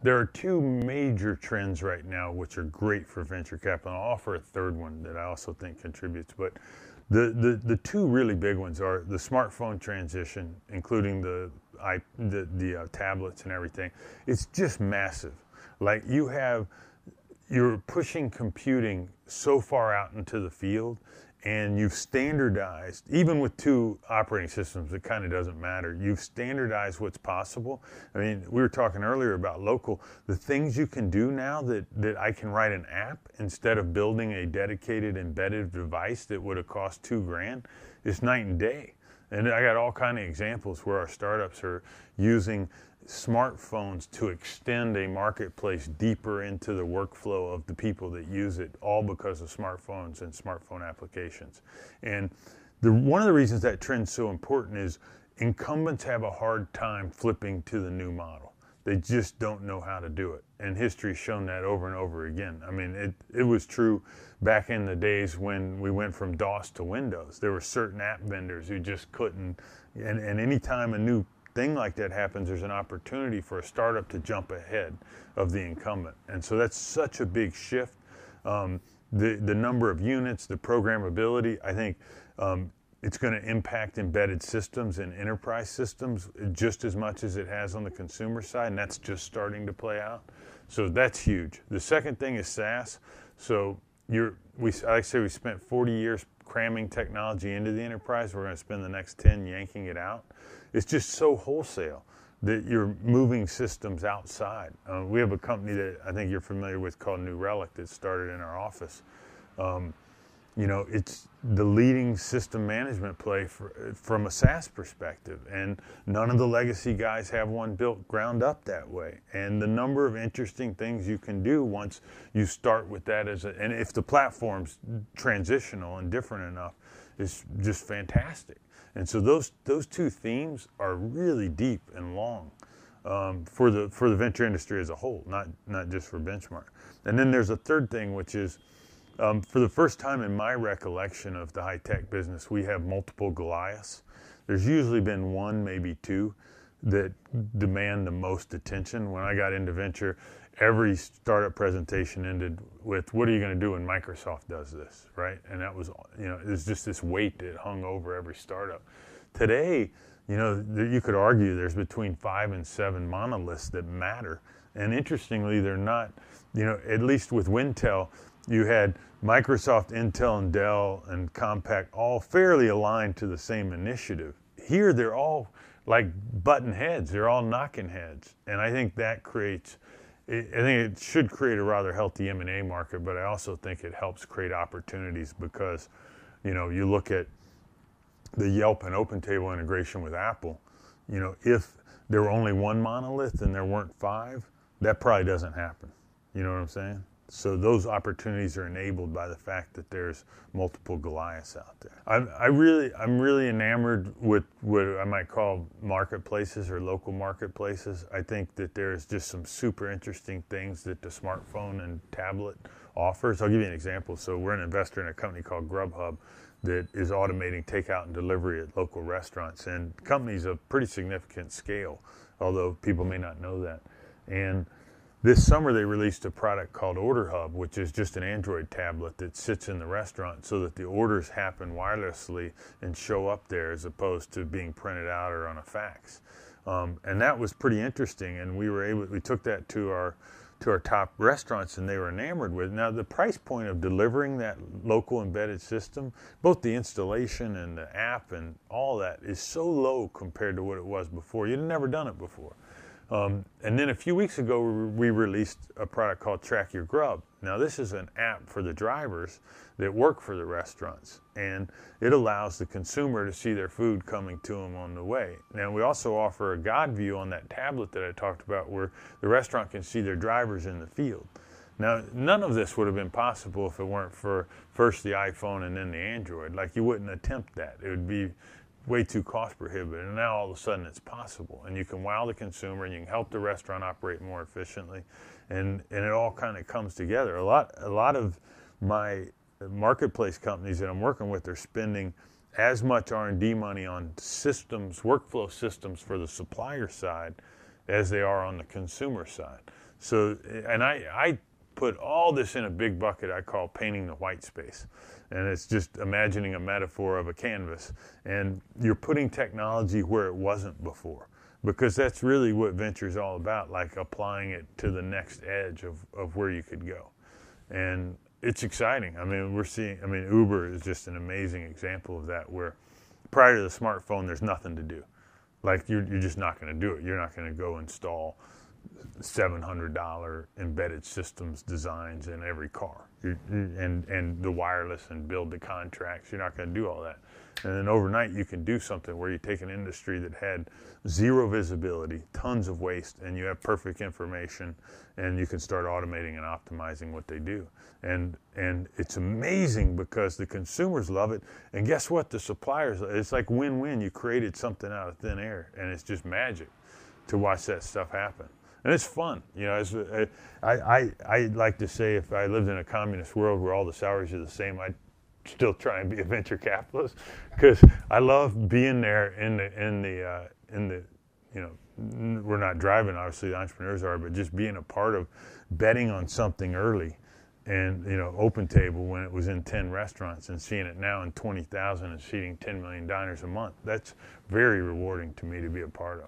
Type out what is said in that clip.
there are two major trends right now which are great for venture capital. I'll offer a third one that I also think contributes. But the two really big ones are the smartphone transition, including the tablets and everything. It's just massive. Like you're pushing computing so far out into the field, and you've standardized, even with two operating systems, it kind of doesn't matter. You've standardized what's possible. I mean, we were talking earlier about local. The things you can do now that I can write an app instead of building a dedicated embedded device that would have cost $2,000, is night and day. And I got all kind of examples where our startups are using smartphones to extend a marketplace deeper into the workflow of the people that use it, all because of smartphones and smartphone applications. And one of the reasons that trend's so important is incumbents have a hard time flipping to the new model. They just don't know how to do it. And history's shown that over and over again. I mean, it was true back in the days when we went from DOS to Windows. There were certain app vendors who just couldn't, and anytime a new thing like that happens, there's an opportunity for a startup to jump ahead of the incumbent. And so that's such a big shift. The number of units, the programmability, I think it's going to impact embedded systems and enterprise systems just as much as it has on the consumer side, and that's just starting to play out. So that's huge. The second thing is SaaS. So like I say, we spent 40 years cramming technology into the enterprise. We're going to spend the next 10 yanking it out. It's just so wholesale that you're moving systems outside. We have a company that I think you're familiar with called New Relic that started in our office. It's the leading system management play from a SaaS perspective, and none of the legacy guys have one built ground up that way. And the number of interesting things you can do once you start with that and if the platform's transitional and different enough, is just fantastic. And so those two themes are really deep and long for the venture industry as a whole, not just for Benchmark. And then there's a third thing, which is for the first time in my recollection of the high-tech business, we have multiple Goliaths. There's usually been one, maybe two, that demand the most attention. When I got into venture, every startup presentation ended with, what are you going to do when Microsoft does this, right? And that was, it was just this weight that hung over every startup. Today, you could argue there's between 5 and 7 monoliths that matter. And interestingly, they're not, at least with Wintel, you had Microsoft, Intel, and Dell, and Compaq all fairly aligned to the same initiative. Here, they're all like button heads. They're all knocking heads. And I think that I think it should create a rather healthy M&A market, but I also think it helps create opportunities because, you look at the Yelp and OpenTable integration with Apple, if there were only one monolith and there weren't 5, that probably doesn't happen. You know what I'm saying? So those opportunities are enabled by the fact that there's multiple Goliaths out there. I'm really enamored with what I might call marketplaces or local marketplaces. I think that there's just some super interesting things that the smartphone and tablet offers. I'll give you an example. So we're an investor in a company called Grubhub that is automating takeout and delivery at local restaurants, and companies of pretty significant scale, although people may not know that. And this summer, they released a product called Order Hub, which is just an Android tablet that sits in the restaurant so that the orders happen wirelessly and show up there as opposed to being printed out or on a fax. And that was pretty interesting, and we took that to our top restaurants, and they were enamored with it. Now, the price point of delivering that local embedded system, both the installation and the app and all that, is so low compared to what it was before. You'd never done it before. And then a few weeks ago, we released a product called Track Your Grub. Now, this is an app for the drivers that work for the restaurants, and it allows the consumer to see their food coming to them on the way. Now, we also offer a God view on that tablet that I talked about where the restaurant can see their drivers in the field. Now, none of this would have been possible if it weren't for first the iPhone and then the Android. Like, you wouldn't attempt that. It would be way too cost prohibitive, and now all of a sudden it's possible, and you can wow the consumer, and you can help the restaurant operate more efficiently, and it all kind of comes together. A lot of my marketplace companies that I'm working with are spending as much R&D money on systems, workflow systems for the supplier side, as they are on the consumer side. So, and I put all this in a big bucket I call painting the white space. And it's just imagining a metaphor of a canvas. And you're putting technology where it wasn't before, because that's really what venture is all about, like applying it to the next edge of where you could go. And it's exciting. I mean, Uber is just an amazing example of that, where prior to the smartphone, there's nothing to do. Like, you're just not going to do it. You're not going to go install $700 embedded systems designs in every car, and the wireless, and build the contracts. You're not going to do all that. And then overnight, you can do something where you take an industry that had zero visibility, tons of waste, and you have perfect information, and you can start automating and optimizing what they do. And it's amazing because the consumers love it. And guess what? The suppliers, it's like win-win. You created something out of thin air, and it's just magic to watch that stuff happen. And it's fun. You know, I like to say, if I lived in a communist world where all the salaries are the same, I'd still try and be a venture capitalist, because I love being there in the you know, we're not driving, obviously the entrepreneurs are, but just being a part of betting on something early. And, you know, Open Table, when it was in 10 restaurants, and seeing it now in 20,000 and seating 10 million diners a month, that's very rewarding to me to be a part of.